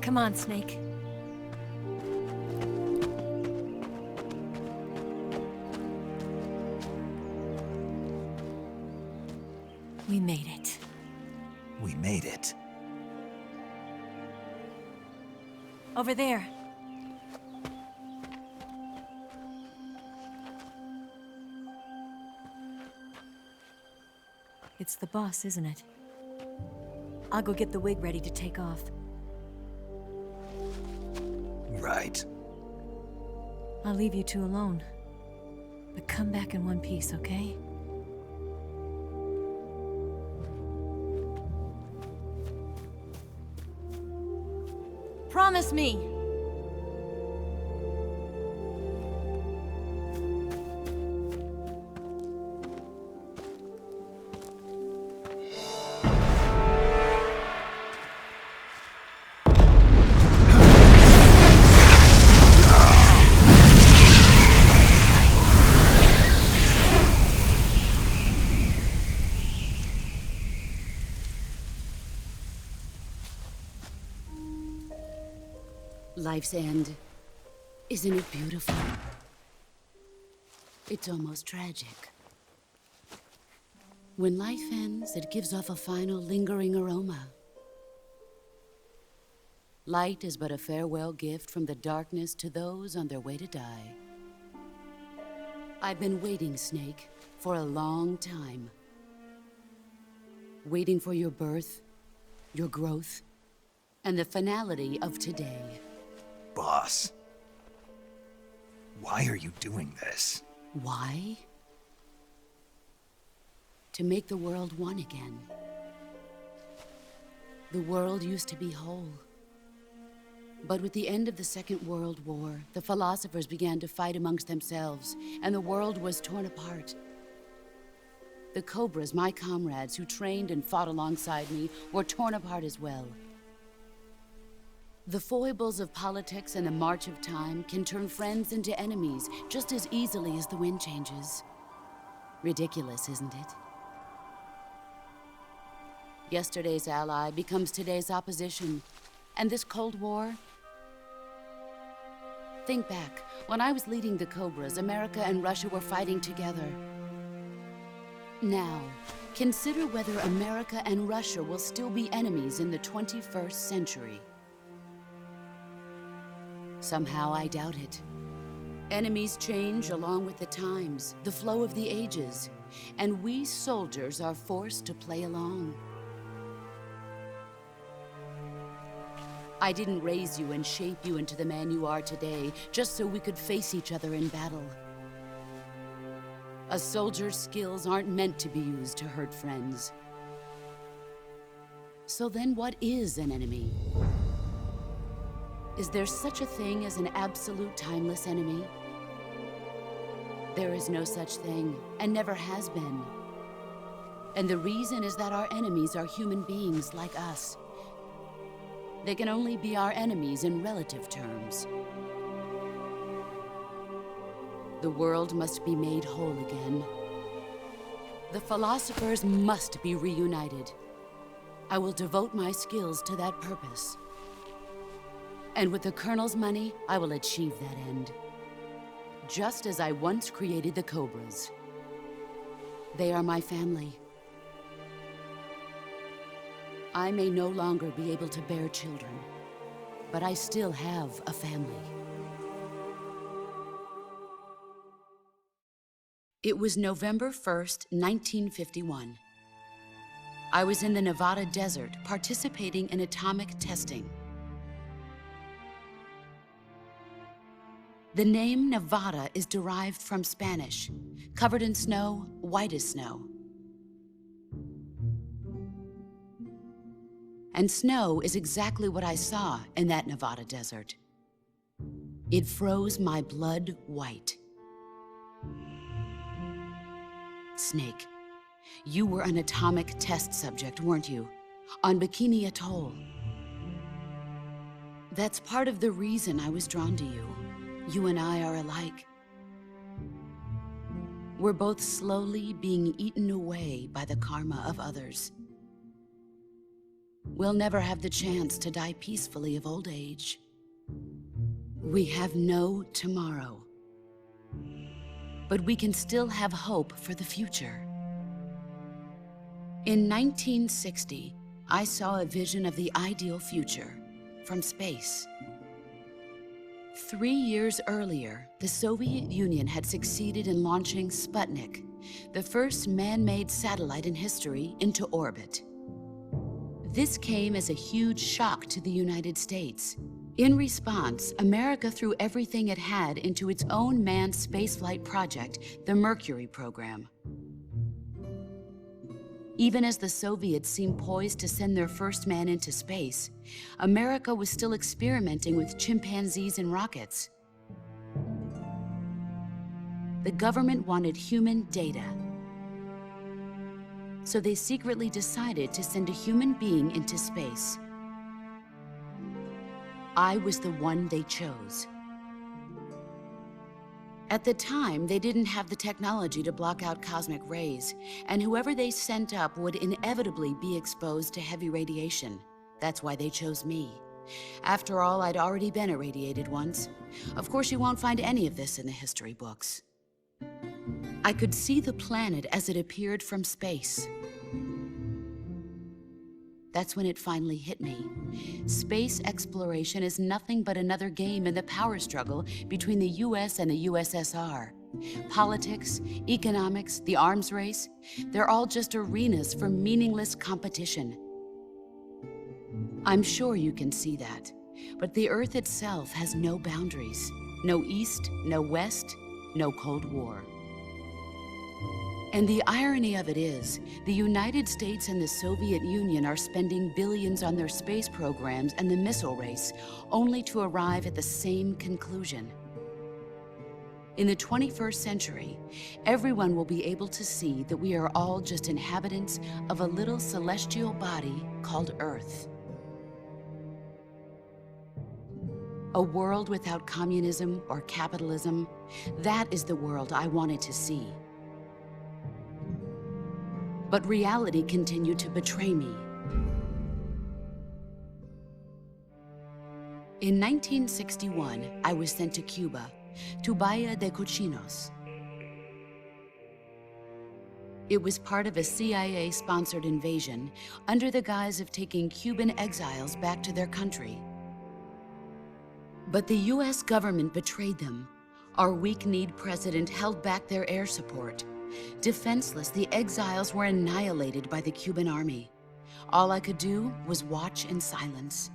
Come on, Snake. We made it. We made it. Over there. It's the boss, isn't it? I'll go get the wig ready to take off. Right. I'll leave you two alone. But come back in one piece, okay? Promise me! Life's end. Isn't it beautiful? It's almost tragic. When life ends, it gives off a final lingering aroma. Light is but a farewell gift from the darkness to those on their way to die. I've been waiting, Snake, for a long time. Waiting for your birth, your growth, and the finality of today. Boss. Why are you doing this? Why? To make the world one again. The world used to be whole. But with the end of the Second World War, the philosophers began to fight amongst themselves, and the world was torn apart. The Cobras, my comrades who trained and fought alongside me, were torn apart as well. The foibles of politics and the march of time can turn friends into enemies just as easily as the wind changes. Ridiculous, isn't it? Yesterday's ally becomes today's opposition. And this Cold War? Think back. When I was leading the Cobras, America and Russia were fighting together. Now, consider whether America and Russia will still be enemies in the 21st century. Somehow I doubt it. Enemies change along with the times, the flow of the ages, and we soldiers are forced to play along. I didn't raise you and shape you into the man you are today just so we could face each other in battle. A soldier's skills aren't meant to be used to hurt friends. So then what is an enemy? Is there such a thing as an absolute timeless enemy? There is no such thing, and never has been. And the reason is that our enemies are human beings like us. They can only be our enemies in relative terms. The world must be made whole again. The philosophers must be reunited. I will devote my skills to that purpose. And with the Colonel's money, I will achieve that end. Just as I once created the Cobras. They are my family. I may no longer be able to bear children, but I still have a family. It was November 1st, 1951. I was in the Nevada desert participating in atomic testing. The name Nevada is derived from Spanish, covered in snow, white as snow. And snow is exactly what I saw in that Nevada desert. It froze my blood white. Snake, you were an atomic test subject, weren't you? On Bikini Atoll. That's part of the reason I was drawn to you. You and I are alike. We're both slowly being eaten away by the karma of others. we'll never have the chance to die peacefully of old age. We have no tomorrow. But we can still have hope for the future. In 1960, I saw a vision of the ideal future from space. 3 years earlier, the Soviet Union had succeeded in launching Sputnik, the first man-made satellite in history, into orbit. This came as a huge shock to the United States. In response, America threw everything it had into its own manned spaceflight project, the Mercury program. Even as the Soviets seemed poised to send their first man into space, America was still experimenting with chimpanzees and rockets. The government wanted human data, so they secretly decided to send a human being into space. I was the one they chose. At the time, they didn't have the technology to block out cosmic rays, and whoever they sent up would inevitably be exposed to heavy radiation. That's why they chose me. After all, I'd already been irradiated once. Of course, you won't find any of this in the history books. I could see the planet as it appeared from space. That's when it finally hit me. Space exploration is nothing but another game in the power struggle between the US and the USSR. Politics, economics, the arms race, they're all just arenas for meaningless competition. I'm sure you can see that, but the Earth itself has no boundaries. No East, no West, no Cold War. And the irony of it is, the United States and the Soviet Union are spending billions on their space programs and the missile race, only to arrive at the same conclusion. In the 21st century, everyone will be able to see that we are all just inhabitants of a little celestial body called Earth. A world without communism or capitalism, that is the world I wanted to see. But reality continued to betray me. In 1961, I was sent to Cuba, to Bahia de Cochinos. It was part of a CIA-sponsored invasion under the guise of taking Cuban exiles back to their country. But the US government betrayed them. Our weak-kneed president held back their air support. Defenseless, the exiles were annihilated by the Cuban army. All I could do was watch in silence.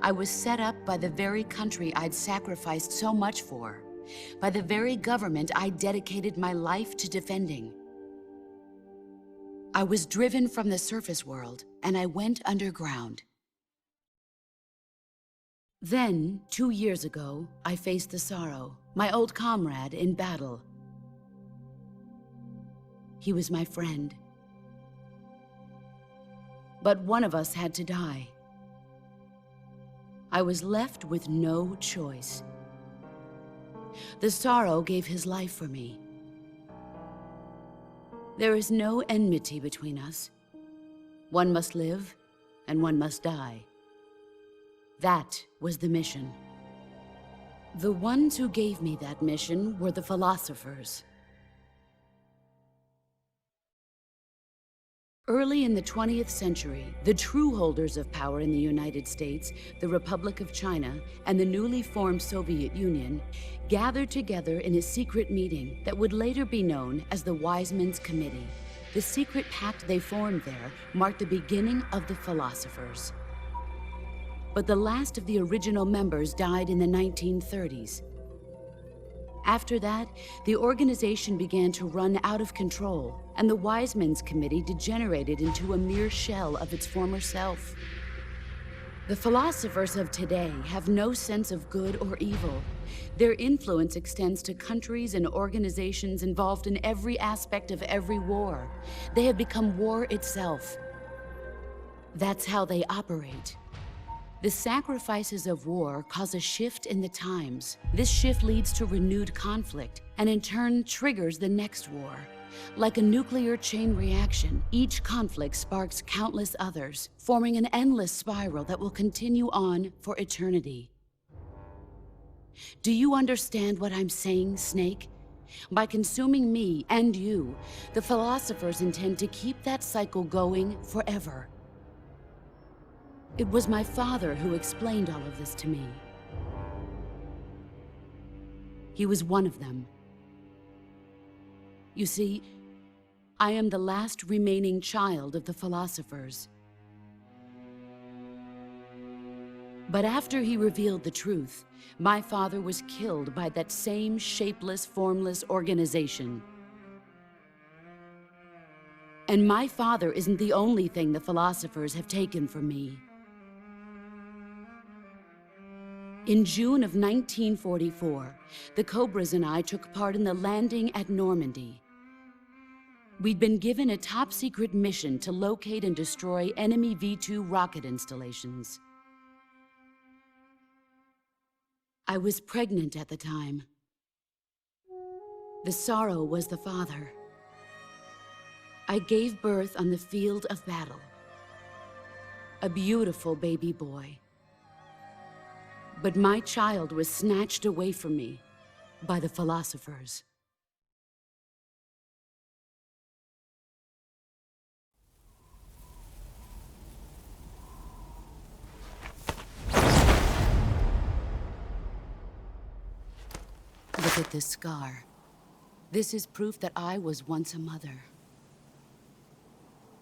I was set up by the very country I'd sacrificed so much for, by the very government I dedicated my life to defending. I was driven from the surface world, and I went underground. Then, 2 years ago, I faced the sorrow, my old comrade in battle. He was my friend. But one of us had to die. I was left with no choice. The sorrow gave his life for me. There is no enmity between us. One must live, and one must die. That was the mission. The ones who gave me that mission were the philosophers. Early in the 20th century, the true holders of power in the United States, the Republic of China, and the newly formed Soviet Union gathered together in a secret meeting that would later be known as the Wise Men's Committee. The secret pact they formed there marked the beginning of the philosophers. But the last of the original members died in the 1930s. After that, the organization began to run out of control, and the Wise Men's Committee degenerated into a mere shell of its former self. The philosophers of today have no sense of good or evil. Their influence extends to countries and organizations involved in every aspect of every war. They have become war itself. That's how they operate. The sacrifices of war cause a shift in the times. This shift leads to renewed conflict, and in turn triggers the next war. Like a nuclear chain reaction, each conflict sparks countless others, forming an endless spiral that will continue on for eternity. Do you understand what I'm saying, Snake? By consuming me and you, the philosophers intend to keep that cycle going forever. It was my father who explained all of this to me. He was one of them. You see, I am the last remaining child of the philosophers. But after he revealed the truth, my father was killed by that same shapeless, formless organization. And my father isn't the only thing the philosophers have taken from me. In June of 1944, the Cobras and I took part in the landing at Normandy. We'd been given a top-secret mission to locate and destroy enemy V-2 rocket installations. I was pregnant at the time. The sorrow was the father. I gave birth on the field of battle. A beautiful baby boy. But my child was snatched away from me by the philosophers. Look at this scar. This is proof that I was once a mother.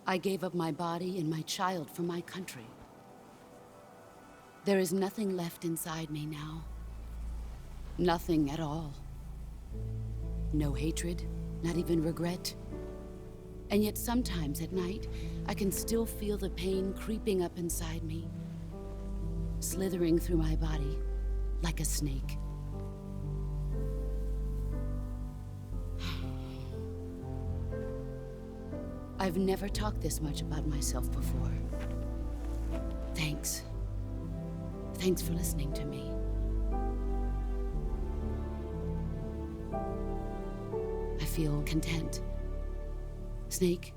I gave up my body and my child for my country. There is nothing left inside me now. Nothing at all. No hatred, not even regret. And yet sometimes at night, I can still feel the pain creeping up inside me, slithering through my body like a snake. I've never talked this much about myself before. Thanks. Thanks for listening to me. I feel content. Snake?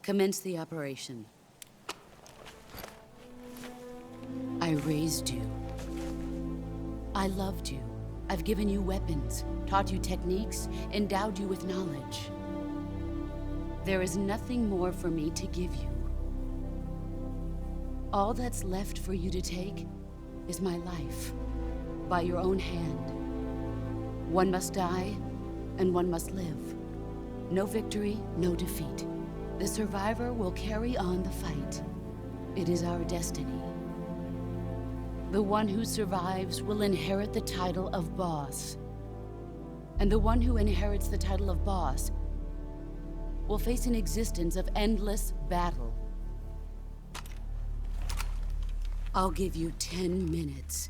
Commence the operation. I raised you. I loved you. I've given you weapons, taught you techniques, endowed you with knowledge. There is nothing more for me to give you. All that's left for you to take is my life, by your own hand. One must die, and one must live. No victory, no defeat. The survivor will carry on the fight. It is our destiny. The one who survives will inherit the title of boss. And the one who inherits the title of boss will face an existence of endless battle. I'll give you 10 minutes.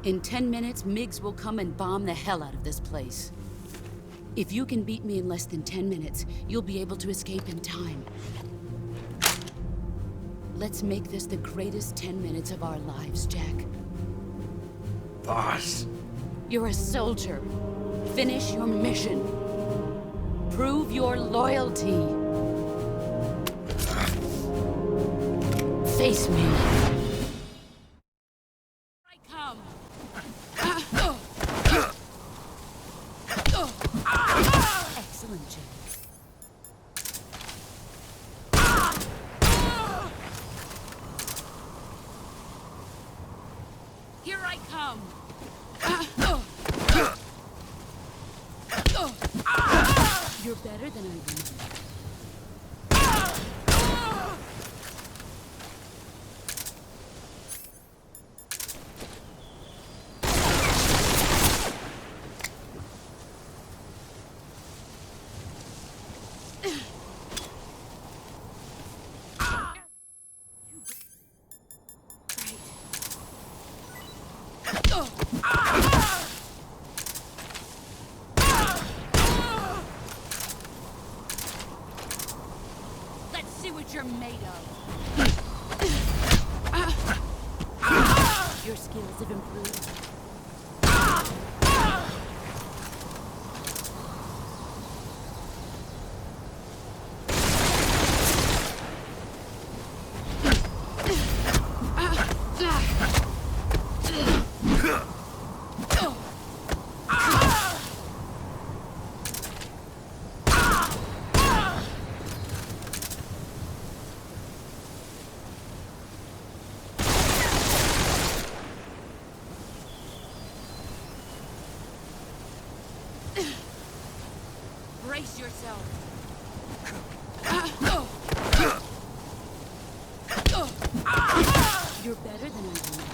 In 10 minutes, MiGs will come and bomb the hell out of this place. If you can beat me in less than 10 minutes, you'll be able to escape in time. Let's make this the greatest 10 minutes of our lives, Jack. Boss. You're a soldier. Finish your mission. Prove your loyalty. Face me. I come. Excellent, Jack. Here I come. You're better than I remember. Let's see what you're made of. Your skills have improved. Brace yourself. You're better than I am.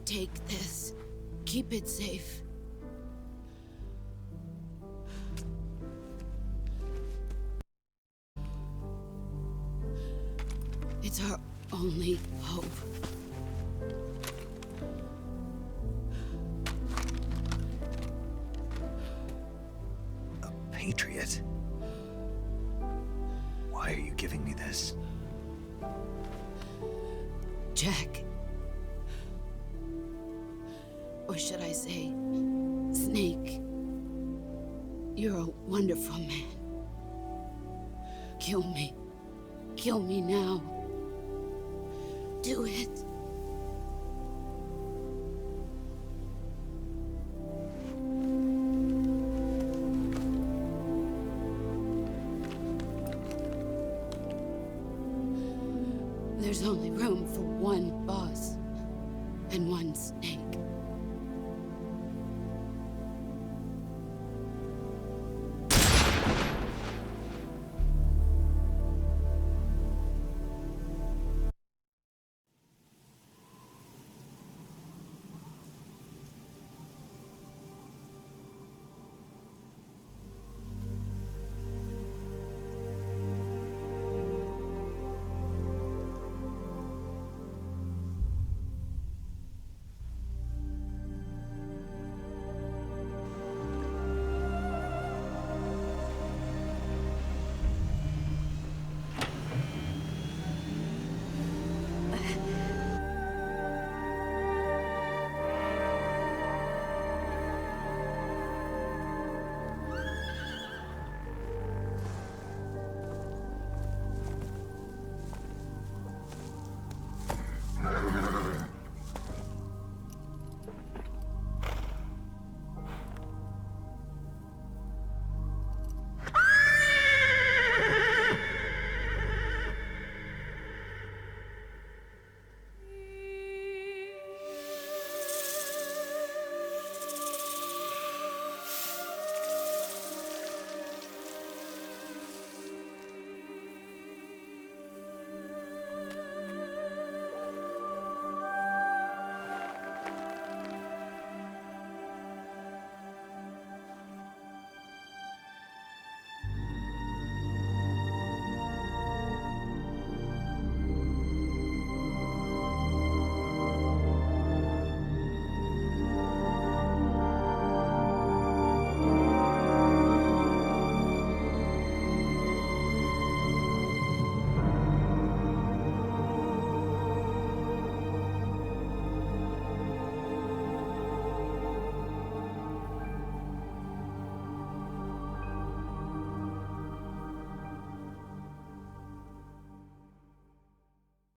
Take this. Keep it safe. It's our only hope. A patriot? Why are you giving me this? Jack. Or should I say, Snake? You're a wonderful man. Kill me. Kill me now. Do it. There's only room for one boss and one snake.